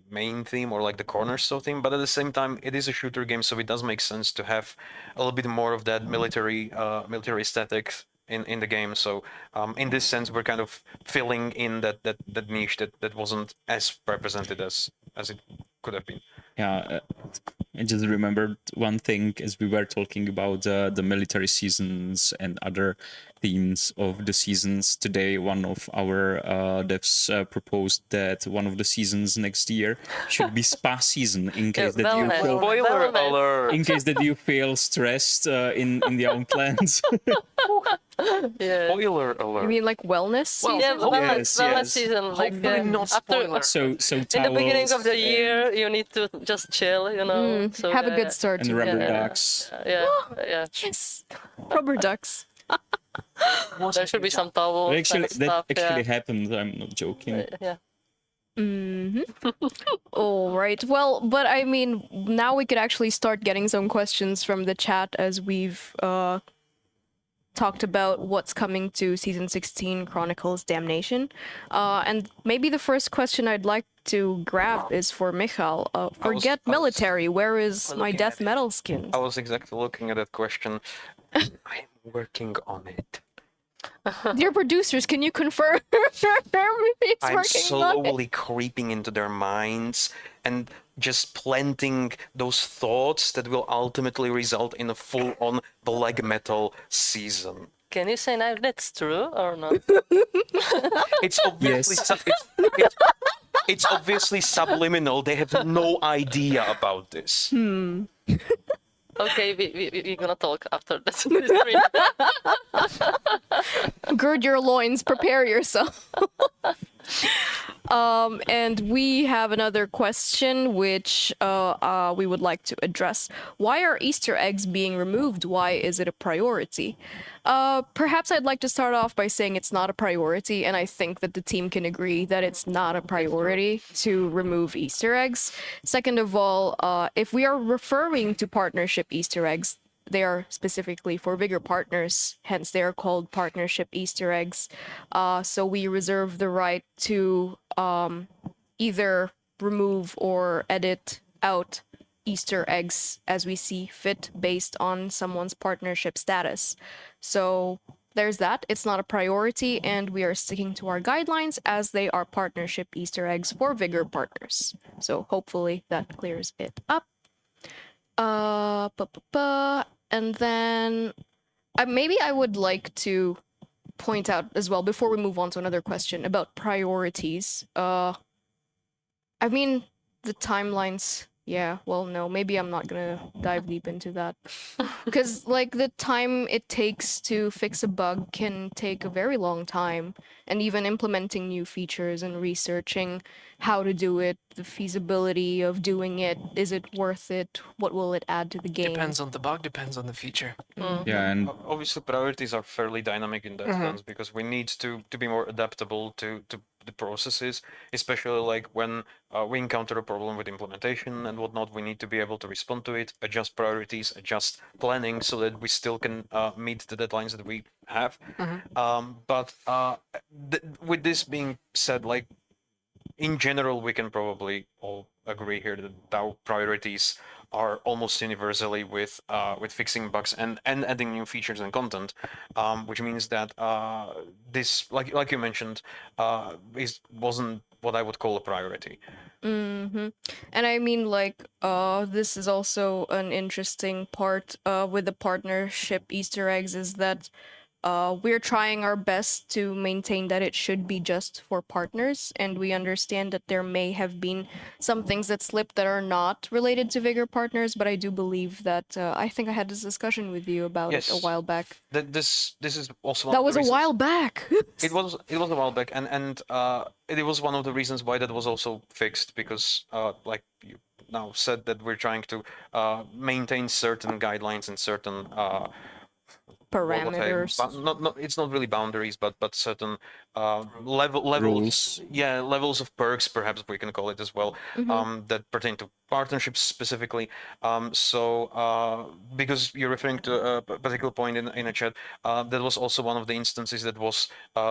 main theme or like the cornerstone theme, but at the same time, it is a shooter game, so it does make sense to have a little bit more of that military aesthetic in the game. So in this sense, we're kind of filling in that niche that wasn't as represented as it could have been. Yeah, I just remembered one thing as we were talking about the military seasons and other themes of the seasons. Today, one of our devs proposed that one of the seasons next year should be spa season in case that you wellness. feel, Spoiler Wellness. alert! in case that you feel stressed in the Outlands. Yeah. Spoiler You alert! mean like wellness? Well, Yeah, wellness, Yes, wellness yes. season. Like Hopefully not after spoiler. so in the beginning of towels the year, you need to just chill, you know. So Have a good start. and to rubber it. ducks. Yeah, yeah. Yes, rubber ducks. There should be some towels Actually, and stuff. that actually happened. I'm not joking. Yeah. All right. Well, but I mean, now we could actually start getting some questions from the chat as we've talked about what's coming to season 16 Chronicles Damnation. And maybe the first question I'd like to grab is for Michal. Forget military. Where is my death metal skin? I was exactly looking at that question. I'm working on it. Dear producers, can you confirm he's I'm working on it? slowly creeping into their minds and just planting those thoughts that will ultimately result in a full-on black metal season. Can you say now that's true or not? It's obviously Yes. it's obviously subliminal. They have no idea about this. Okay, we're gonna talk after this. Gird your loins, prepare yourself. And we have another question which we would like to address. Why are Easter eggs being removed? Why is it a priority? Perhaps I'd like to start off by saying it's not a priority, and I think that the team can agree that it's not a priority to remove Easter eggs. Second of all, if we are referring to partnership Easter eggs, they are specifically for Vigor partners, hence they are called partnership Easter eggs. So we reserve the right to either remove or edit out Easter eggs as we see fit based on someone's partnership status. So there's that. It's not a priority, and we are sticking to our guidelines as they are partnership Easter eggs for Vigor partners. So hopefully that clears it up. And then maybe I would like to point out as well before we move on to another question about priorities. I mean, the timelines. Yeah, well, no, maybe I'm not gonna dive deep into that. Because, like, the time it takes to fix a bug can take a very long time. And even implementing new features and researching how to do it, the feasibility of doing it, is it worth it? What will it add to the game? Depends on the bug, depends on the feature. Yeah, and Obviously, priorities are fairly dynamic in that sense because we need to be more adaptable to the processes, especially like when we encounter a problem with implementation and whatnot. We need to be able to respond to it, adjust priorities, adjust planning so that we still can meet the deadlines that we have. But with this being said, like in general, we can probably all agree here that our priorities are almost universally with fixing bugs and adding new features and content, which means that this, like you mentioned, wasn't what I would call a priority. And I mean, like, this is also an interesting part with the partnership Easter eggs is that we're trying our best to maintain that it should be just for partners, and we understand that there may have been some things that slipped that are not related to Vigor partners, but I do believe that I think I had this discussion with you about it a Yes. while back. This is also one That of was the a reasons- while back. It was a while back, and it was one of the reasons why that was also fixed because, like you now said, that we're trying to maintain certain guidelines and certain Parameters. not it's not really boundaries, but certain levels. Rules. Yeah, levels of perks, perhaps we can call it as well, that pertain to partnerships specifically. So because you're referring to a particular point in a chat, that was also one of the instances that was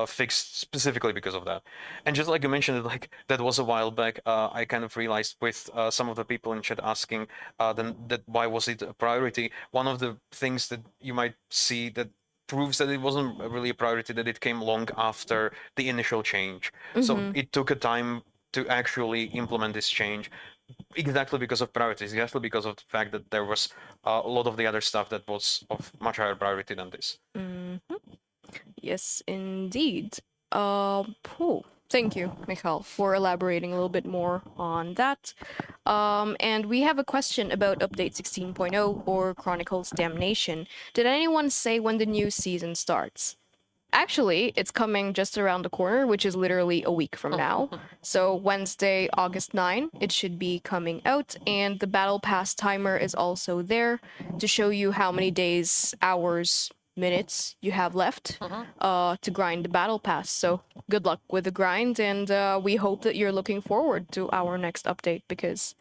fixed specifically because of that. And just like you mentioned, like that was a while back, I kind of realized with some of the people in chat asking then that why was it a priority. One of the things that you might see that proves that it wasn't really a priority, that it came long after the initial change. So it took a time to actually implement this change exactly because of priorities, exactly because of the fact that there was a lot of the other stuff that was of much higher priority than this. Yes, indeed. Thank you, Michal, for elaborating a little bit more on that. And we have a question about Update 16.0 or Chronicles Damnation. Did anyone say when the new season starts? Actually, it's coming just around the corner, which is literally a week from now. So Wednesday, August 9, it should be coming out, and the Battle Pass timer is also there to show you how many days, hours, minutes you have left to grind the Battle Pass. So good luck with the grind, and we hope that you're looking forward to our next update because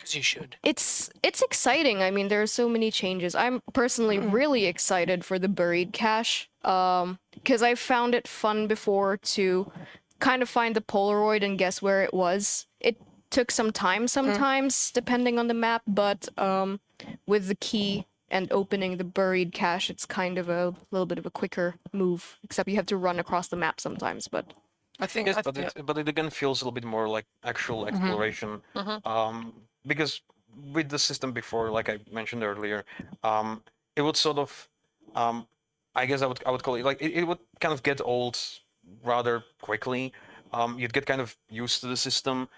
You should. it's exciting. I mean, there are so many changes. I'm personally really excited for the buried cache because I found it fun before to kind of find the Polaroid and guess where it was. It took some time sometimes depending on the map, but with the key and opening the buried cache, it's kind of a little bit of a quicker move, except you have to run across the map sometimes, but I think. Yes, but it again feels a little bit more like actual exploration, because with the system before, like I mentioned earlier, it would sort of, I guess I would call it like it would kind of get old rather quickly. You'd get kind of used to the system.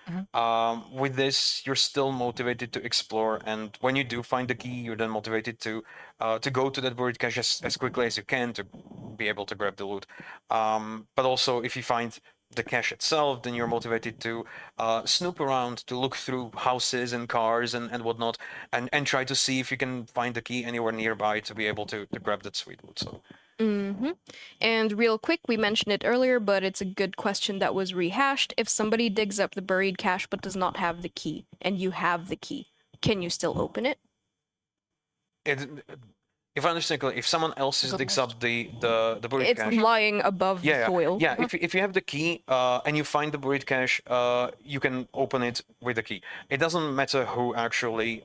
With this, you're still motivated to explore, and when you do find the key, you're then motivated to go to that buried cache as quickly as you can to be able to grab the loot. But also, if you find the cache itself, then you're motivated to snoop around, to look through houses and cars and whatnot, and try to see if you can find the key anywhere nearby to be able to grab that sweet loot. So. And real quick, we mentioned it earlier, but it's a good question that was rehashed. If somebody digs up the buried cache but does not have the key, and you have the key, can you still open it? if I understand correctly, if someone else digs up the buried It's cache, lying above the soil. yeah. If you have the key and you find the buried cache, you can open it with the key. It doesn't matter who actually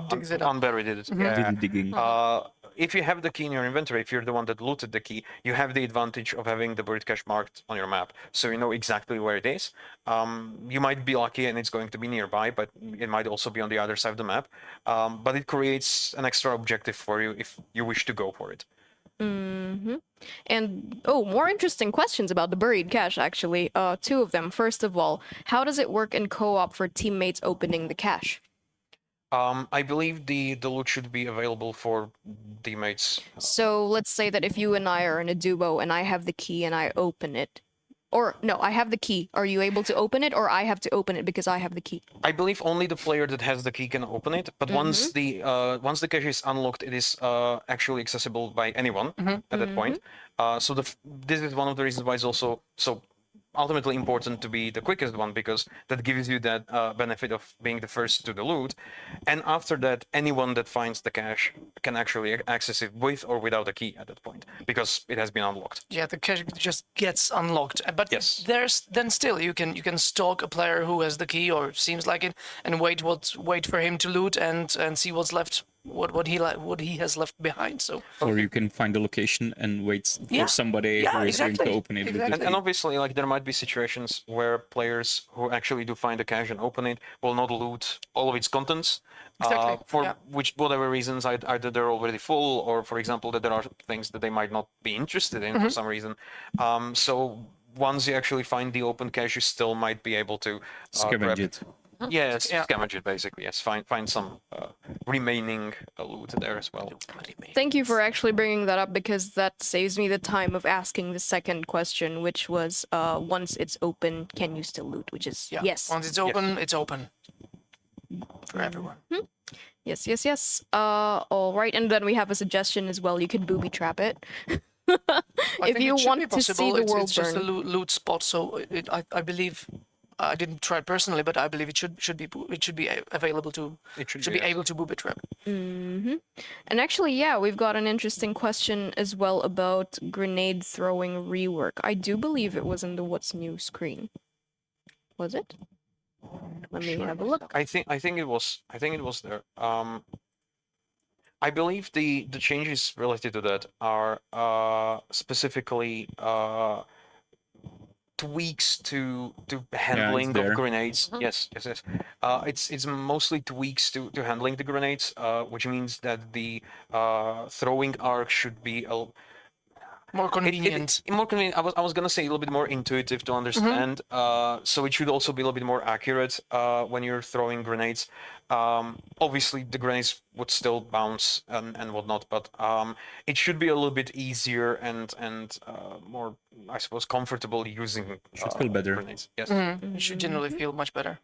Digs it up. unburied it. Did Yeah. the digging. If you have the key in your inventory, if you're the one that looted the key, you have the advantage of having the buried cache marked on your map, so you know exactly where it is. You might be lucky and it's going to be nearby, but it might also be on the other side of the map. But it creates an extra objective for you if you wish to go for it. And more interesting questions about the buried cache, actually. Two of them. First of all, how does it work in co-op for teammates opening the cache? I believe the loot should be available for teammates. So let's say that if you and I are in a duo and I have the key and I open it, or no, I have the key. Are you able to open it, or I have to open it because I have the key? I believe only the player that has the key can open it, but once the cache is unlocked, it is actually accessible by anyone at that point. So this is one of the reasons why it's also so ultimately important to be the quickest one, because that gives you that benefit of being the first to the loot. And after that, anyone that finds the cache can actually access it with or without a key at that point, because it has been unlocked. Yeah, the cache just gets unlocked. But Yes. then still you can stalk a player who has the key or seems like it, and wait for him to loot and see what's left, what he has left behind. So Or you can find the location and wait Yeah. for somebody Yeah, who is going exactly. to open it. With the Exactly. And obviously, like, there might be situations where players who actually do find the cache and open it will not loot all of its contents. Exactly, For yeah. whatever reasons, either they're already full, or for example, that there are things that they might not be interested in for some reason. So once you actually find the open cache, you still might be able to Scavenge grab it. Yes, Yeah. scavenge it basically. Yes, find some remaining loot there as well. Thank you for actually bringing that up, because that saves me the time of asking the second question, which was, once it's open, can you still loot? Which is yeah, yes. once it's open, it's open for everyone. Yes, yes, yes. All right, and then we have a suggestion as well. You could booby trap it. I If think you it should be want to see possible. the It's world just a burn. loot spot, so I believe. I didn't try it personally, but I believe it should be available to It should be be, yes. able to booby trap. And actually, yeah, we've got an interesting question as well about grenade throwing rework. I do believe it was in the what's new screen. Was it? Let me have a look. I think it was there. I believe the changes related to that are specifically tweaks to handling of there. grenades. Yes. It's mostly tweaks to handling the grenades, which means that the throwing arc should be More convenient. more convenient. I was gonna say a little bit more intuitive to understand. So it should also be a little bit more accurate when you're throwing grenades. Obviously, the grenades would still bounce and whatnot, but it should be a little bit easier and more, I suppose, comfortable using. Should feel better. Grenades. Yes. It should generally feel much better.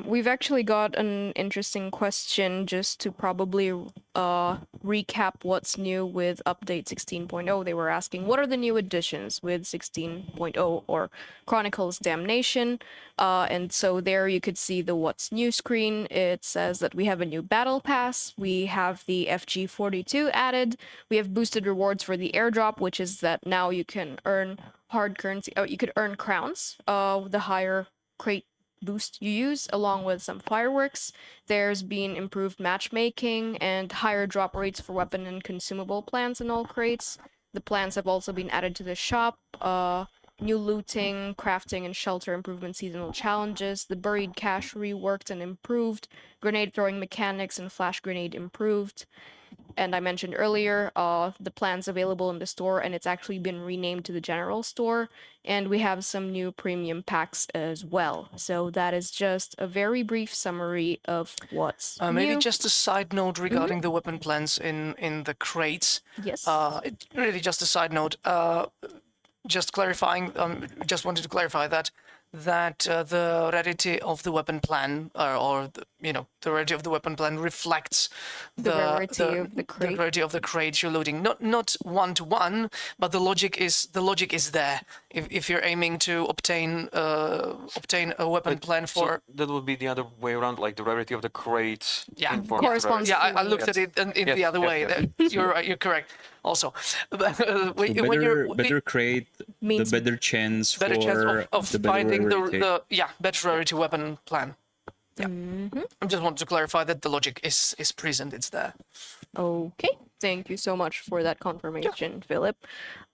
We've actually got an interesting question just to probably recap what's new with update 16.0. They were asking, what are the new additions with 16.0 or Chronicles Damnation? And so there you could see the what's new screen. It says that we have a new battle pass. We have the FG42 added. We have boosted rewards for the airdrop, which is that now you can earn hard currency. You could earn crowns. The higher crate boost you use, along with some fireworks. There's been improved matchmaking and higher drop rates for weapon and consumable plans in all crates. The plans have also been added to the shop. New looting, crafting, and shelter improvement seasonal challenges. The buried cache reworked and improved. Grenade throwing mechanics and flash grenade improved. And I mentioned earlier, the plans available in the store, and it's actually been renamed to the general store. And we have some new premium packs as well. So that is just a very brief summary of what's Maybe new. just a side note regarding the weapon plans in the crates. Yes. Really just a side note. Just clarifying. Just wanted to clarify that that the rarity of the weapon plan, or the rarity of the weapon plan reflects The rarity of the the crate. rarity of the crates you're looting. Not one to one, but the logic is there. If you're aiming to obtain a weapon plan So for that would be the other way around, like the rarity of the crates. Yeah. informs the Corresponds rarity. yeah, I looked at it in Yes, the other yes, way. yes. You're right, you're correct. Also, But, when Better, you're better crate, Means- the better chance better for chance of the better finding rarity. the better rarity weapon plan. Yeah. I just want to clarify that the logic is present. It's there. Okay, thank you so much for that confirmation, Philip.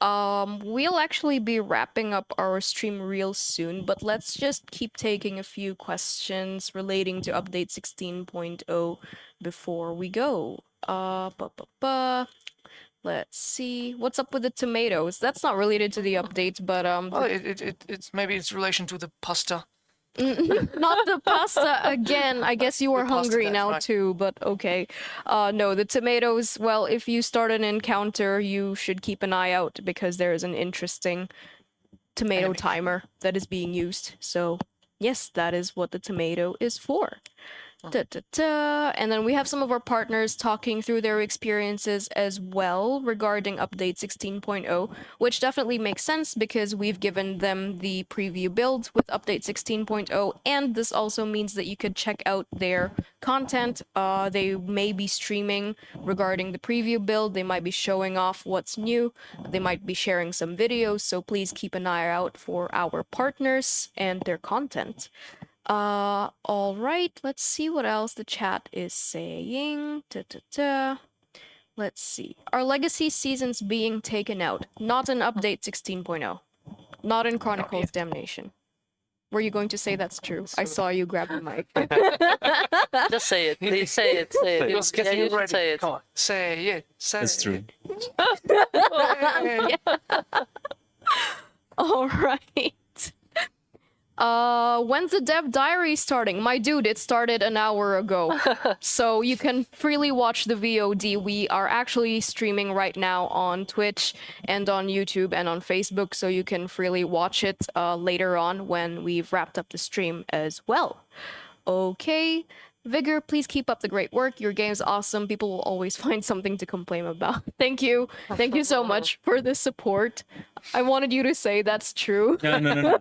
We'll actually be wrapping up our stream real soon, but let's just keep taking a few questions relating to update 16.0 before we go. Let's see. What's up with the tomatoes? That's not related to the update, but Well, it's maybe it's relation to the pasta. not the pasta again. I guess you were pasta, hungry that's now right. too, but okay. No, the tomatoes, well, if you start an encounter, you should keep an eye out because there is an interesting tomato Enemy. timer that is being used. So, yes, that is what the tomato is for. And then we have some of our partners talking through their experiences as well regarding update 16.0, which definitely makes sense because we've given them the preview build with update 16.0, and this also means that you could check out their content. They may be streaming regarding the preview build, they might be showing off what's new, they might be sharing some videos, so please keep an eye out for our partners and their content. All right, let's see what else the chat is saying. Let's see. Are legacy seasons being taken out? Not in update 16.0. Not in Chronicles Damnation. Were you going to say that's true? I saw you grab the mic. Just say it, please. Say it. Say it. He was Yeah, getting you should ready. say it. Come on, say it. Say That's it. true. All right. When's the dev diary starting? My dude, it started an hour ago. So you can freely watch the VOD. We are actually streaming right now on Twitch and on YouTube and on Facebook, so you can freely watch it later on when we've wrapped up the stream as well. Okay. Vigor, please keep up the great work. Your game's awesome. People will always find something to complain about. Thank you. Thank you so much for the support. I wanted you to say that's true. No.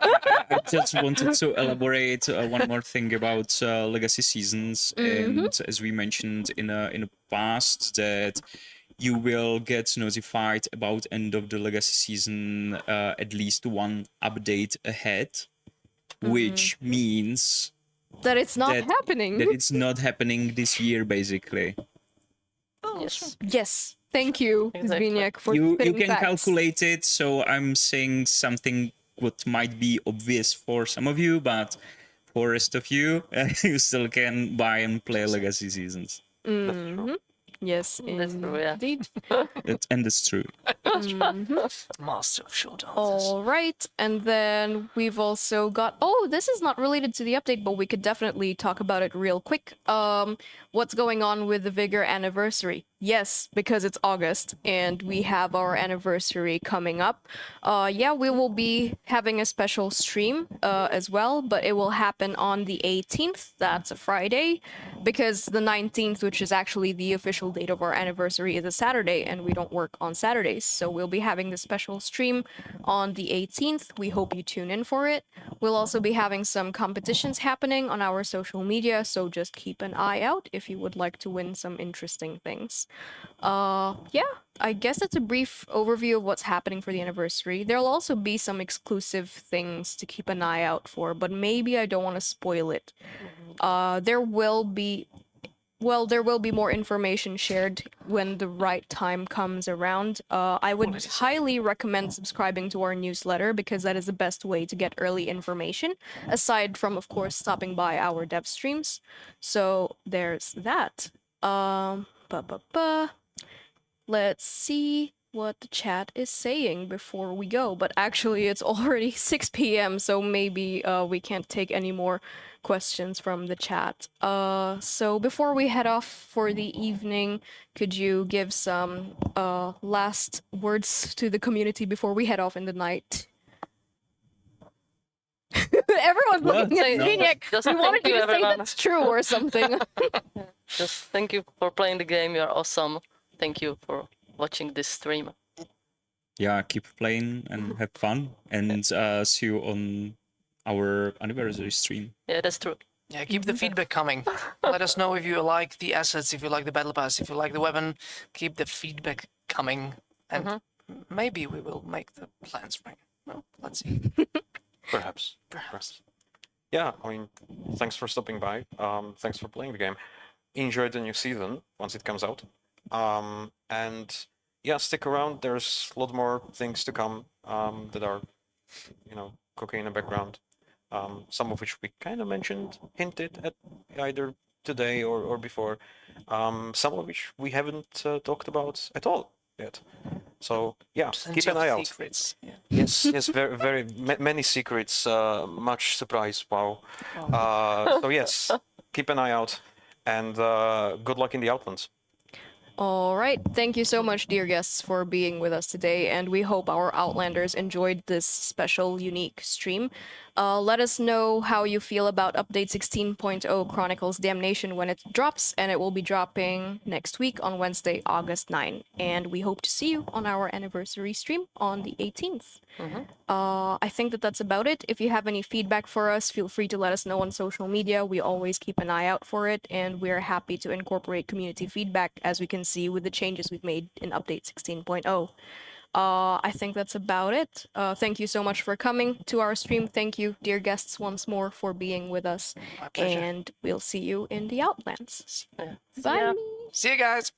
I just wanted to elaborate one more thing about legacy seasons, and as we mentioned in a past, that you will get notified about end of the legacy season at least one update ahead, which means That it's not that happening. it's not happening this year, basically. Yes. Yes. Thank you, Exactly. Zbyněk, for You spitting can facts. calculate it, so I'm saying something what might be obvious for some of you, but for rest of you, you still can buy and play legacy seasons. Yes, That's true, yeah. indeed. And it's true. Master of showdowns. All right, and then we've also got. Oh, this is not related to the update, but we could definitely talk about it real quick. What's going on with the Vigor anniversary? Yes, because it's August and we have our anniversary coming up. Yeah, we will be having a special stream as well, but it will happen on the 18th. That's a Friday, because the 19th, which is actually the official date of our anniversary, is a Saturday, and we don't work on Saturdays. So we'll be having the special stream on the 18th. We hope you tune in for it. We'll also be having some competitions happening on our social media, so just keep an eye out if you would like to win some interesting things. Yeah, I guess that's a brief overview of what's happening for the anniversary. There'll also be some exclusive things to keep an eye out for, but maybe I don't want to spoil it. There will be more information shared when the right time comes around. I would highly recommend subscribing to our newsletter because that is the best way to get early information, aside from, of course, stopping by our dev streams. So there's that. Let's see what the chat is saying before we go. But actually, it's already 6 p.m., so maybe we can't take any more questions from the chat. So before we head off for the evening, could you give some last words to the community before we head off in the night? Everyone's looking Say- at Zbyněk. just We thank wanted you you, to say everyone. that's true or something. Just thank you for playing the game. You're awesome. Thank you for watching this stream. Yeah, keep playing and have fun, and see you on our anniversary stream. Yeah, that's true. Yeah, keep the feedback coming. Let us know if you like the assets, if you like the battle pass, if you like the weapon. Keep the feedback coming, and maybe we will make the plans right. Well, let's see. Perhaps. Perhaps. Yeah, I mean, thanks for stopping by. Thanks for playing the game. Enjoy the new season once it comes out. And yeah, stick around. There's a lot more things to come that are, cooking in the background. Some of which we kind of mentioned, hinted at either today or before. Some of which we haven't talked about at all yet. So yeah, keep an eye out. Secrets. Yeah. Yes, very many secrets. Much surprise. Wow. So yes, keep an eye out, and good luck in the Outlands. All right. Thank you so much, dear guests, for being with us today, and we hope our Outlanders enjoyed this special, unique stream. Let us know how you feel about Update 16.0 Chronicles Damnation when it drops, and it will be dropping next week on Wednesday, August 9. And we hope to see you on our anniversary stream on the 18th. I think that's about it. If you have any feedback for us, feel free to let us know on social media. We always keep an eye out for it, and we're happy to incorporate community feedback, as we can see with the changes we've made in Update 16.0. I think that's about it. Thank you so much for coming to our stream. Thank you, dear guests, once more for being with us. My pleasure. And we'll see you in the Outlands. Yeah. Bye. See you guys.